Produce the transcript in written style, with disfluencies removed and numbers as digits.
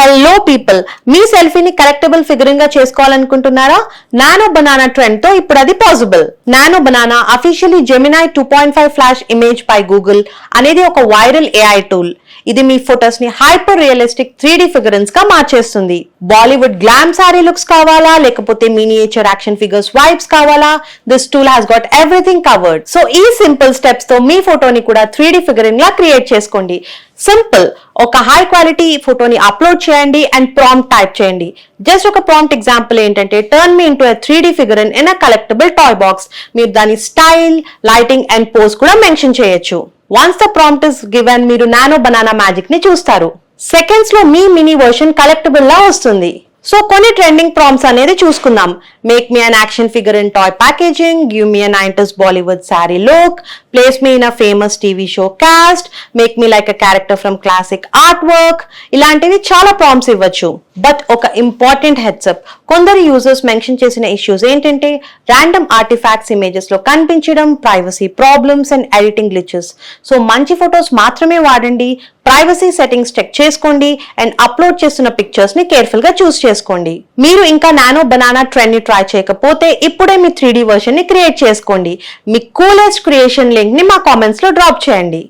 Hello people, మీ సెల్ఫీని collectable figuring గా చేసుకోవాలనుకుంటున్నారా? Nano banana trend తో ఇప్పుడు అది possible. Nano banana officially Gemini 2.5 flash image by Google అనేది ఒక వైరల్ ఏఐ టూల్. ఇది మీ ఫొటోస్ ని హైపర్ రియలిస్టిక్ 3D ఫిగరెన్స్ గా మార్చేస్తుంది. బాలీవుడ్ గ్లామ్ సారీ లుక్స్ కావాలా, లేకపోతే మినియేచర్ యాక్షన్ ఫిగర్స్ వైబ్స్ కావాలా, this tool has got everything covered. So ఈ సింపుల్ స్టెప్స్ తో మీ ఫోటోని కూడా 3D ఫిగరింగ్ లా క్రియేట్ చేసుకోండి. సింపుల్, ఒక హై క్వాలిటీ ఫోటోని అప్లోడ్ చేయండి అండ్ ప్రాంప్ట్ టైప్ చేయండి. జస్ట్ ఒక ప్రాంప్ట్ ఎగ్జాంపుల్ ఏంటంటే turn me into 3D figure in a collectable toy box. మీరు దాని స్టైల్, లైటింగ్ అండ్ పోజ్ కూడా మెన్షన్ చేయొచ్చు. Once the prompt is given, మీరు నానో బనానా మ్యాజిక్ ని చూస్తారు. సెకండ్స్ లో మీ మినీ వర్షన్ కలెక్టబుల్ లా వస్తుంది. సో కొన్ని ట్రెండింగ్ ప్రాంప్ట్స్ అనేది చూసుకుందాం. Make me an action figure in toy packaging, give me a 90s Bollywood sorry look, place me in a famous TV show cost, make me like a character from classic art work. ఇలాంటివి చాలా prompts ఇవ్వచ్చు. But ఒక important heads-up, కొందరు users mention చేసిన issues ఏంటంటే random artefacts images లో కనిపించడం, privacy problems and editing glitches. So మంచి ఫొటోస్ మాత్రమే వాడండి, ప్రైవసీ సెట్టింగ్స్ చెక్ చేసుకోండి అండ్ అప్లోడ్ చేస్తున్న పిక్చర్స్ ని కేర్ఫుల్ గా చూస్ చేసుకోండి. మీరు ఇంకా నానో బనానా ట్రెండ్ ని ట్రై చేయకపోతే ఇప్పుడే మీ 3D వర్షన్ ని క్రియేట్ చేసుకోండి. మీ కూలెస్ట్ క్రియేషన్ లింక్ ని మా కామెంట్స్ లో డ్రాప్ చేయండి.